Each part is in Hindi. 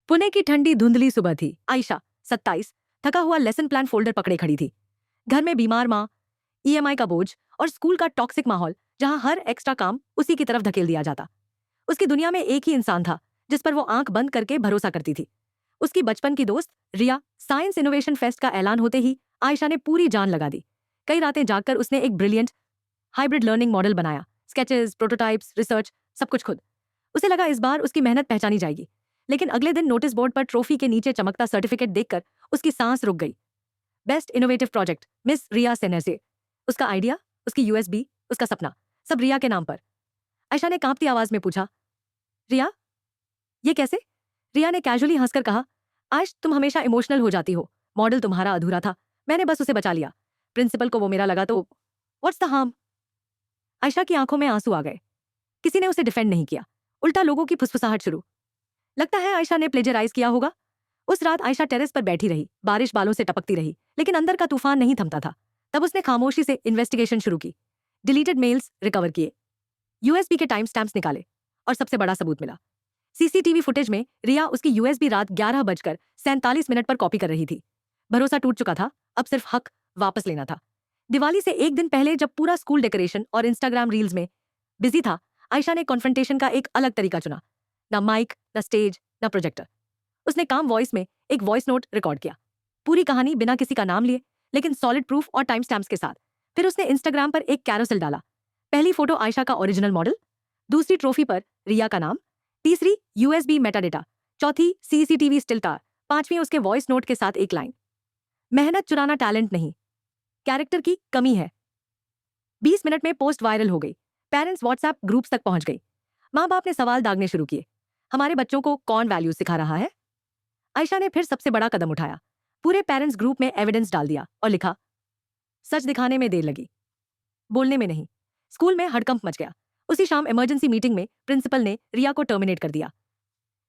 पुणे की ठंडी धुंधली सुबह थी। आयशा 27 थका हुआ लेसन प्लान फोल्डर पकड़े खड़ी थी। घर में बीमार माँ, ईएमआई का बोझ और स्कूल का टॉक्सिक माहौल जहां हर एक्स्ट्रा काम उसी की तरफ धकेल दिया जाता। उसकी दुनिया में एक ही इंसान था जिस पर वो आंख बंद करके भरोसा करती थी, उसकी बचपन की दोस्त रिया। साइंस इनोवेशन फेस्ट का ऐलान होते ही आयशा ने पूरी जान लगा दी। कई रातें जागकर उसने एक ब्रिलियंट हाइब्रिड लर्निंग मॉडल बनाया, स्केचेस, प्रोटोटाइप्स, रिसर्च, सब कुछ खुद। उसे लगा इस बार उसकी मेहनत पहचानी जाएगी, लेकिन अगले दिन नोटिस बोर्ड पर ट्रॉफी के नीचे चमकता सर्टिफिकेट देखकर उसकी सांस रुक गई। बेस्ट इनोवेटिव प्रोजेक्ट मिस रिया सेनेसे। उसका आइडिया, उसकी यूएसबी, उसका सपना, सब रिया के नाम पर। आयशा ने कांपती आवाज में पूछा, रिया ये कैसे? रिया ने कैजुअली हंसकर कहा, आयश तुम हमेशा इमोशनल हो जाती हो, मॉडल तुम्हारा अधूरा था, मैंने बस उसे बचा लिया। प्रिंसिपल को वो मेरा लगा तो व्हाट्स द हार्म। आयशा की आंखों में आंसू आ गए। किसी ने उसे डिफेंड नहीं किया, उल्टा लोगों की फुसफुसाहट शुरू। लगता है आयशा ने प्लेजराइज किया होगा। उस रात आयशा टेरेस पर बैठी रही, बारिश बालों से टपकती रही, लेकिन अंदर का तूफान नहीं थमता था। तब उसने खामोशी से इन्वेस्टिगेशन शुरू की, डिलीटेड मेल्स रिकवर किए, यूएसबी के टाइम स्टैम्प्स निकाले, और सबसे बड़ा सबूत मिला। सीसीटीवी फुटेज में रिया उसकी यूएसबी रात 11:47 पर कॉपी कर रही थी। भरोसा टूट चुका था, अब सिर्फ हक वापस लेना था। दिवाली से एक दिन पहले जब पूरा स्कूल डेकोरेशन और इंस्टाग्राम रील्स में बिजी था, आयशा ने कॉन्फ्रंटेशन का एक अलग तरीका चुना। न माइक, न स्टेज, न प्रोजेक्टर। उसने काम वॉइस में एक वॉइस नोट रिकॉर्ड किया, पूरी कहानी बिना किसी का नाम लिए, लेकिन सॉलिड प्रूफ और टाइम स्टैम्प्स के साथ। फिर उसने इंस्टाग्राम पर एक कैरोसेल डाला। पहली फोटो आयशा का ओरिजिनल मॉडल, दूसरी ट्रॉफी पर रिया का नाम, तीसरी यूएसबी मेटाडेटा, चौथी सीसीटीवी स्टिल तार, पांचवी उसके वॉइस नोट के साथ एक लाइन, मेहनत चुराना टैलेंट नहीं, कैरेक्टर की कमी है। 20 मिनट में पोस्ट वायरल हो गई, पेरेंट्स व्हाट्सएप ग्रुप्स तक पहुंच गई। माँ बाप ने सवाल दागने शुरू किए, हमारे बच्चों को कौन वैल्यूज सिखा रहा है? आयशा ने फिर सबसे बड़ा कदम उठाया, पूरे पेरेंट्स ग्रुप में एविडेंस डाल दिया और लिखा, सच दिखाने में देर लगी, बोलने में नहीं। स्कूल में हड़कंप मच गया। उसी शाम इमरजेंसी मीटिंग में प्रिंसिपल ने रिया को टर्मिनेट कर दिया।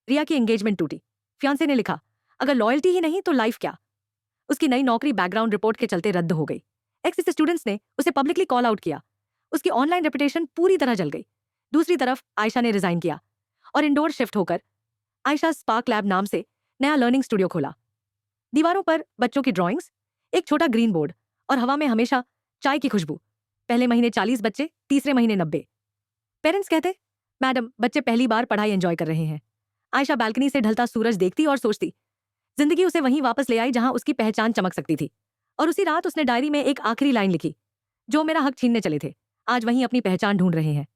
रिया की एंगेजमेंट टूटी। फियांसे ने लिखा, अगर लॉयल्टी ही नहीं तो लाइफ क्या? उसकी नई नौकरी बैकग्राउंड रिपोर्ट के चलते रद्द हो गई। एक्स स्टूडेंट्स ने उसे पब्लिकली कॉल आउट किया। उसकी ऑनलाइन रेपुटेशन पूरी तरह जल गई। दूसरी तरफ आयशा ने रिजाइन किया और इंडोर शिफ्ट होकर आयशा स्पार्क लैब नाम से नया लर्निंग स्टूडियो खोला। दीवारों पर बच्चों की ड्राइंग्स, एक छोटा ग्रीन बोर्ड और हवा में हमेशा चाय की खुशबू। पहले महीने 40 बच्चे, तीसरे महीने 90। पेरेंट्स कहते, मैडम बच्चे पहली बार पढ़ाई एंजॉय कर रहे हैं। आयशा बालकनी से ढलता सूरज देखती और सोचती, जिंदगी उसे वहीं वापस ले आई जहां उसकी पहचान चमक सकती थी। और उसी रात उसने डायरी में एक आखिरी लाइन लिखी, जो मेरा हक छीनने चले थे आज वहीं अपनी पहचान ढूंढ रहे हैं।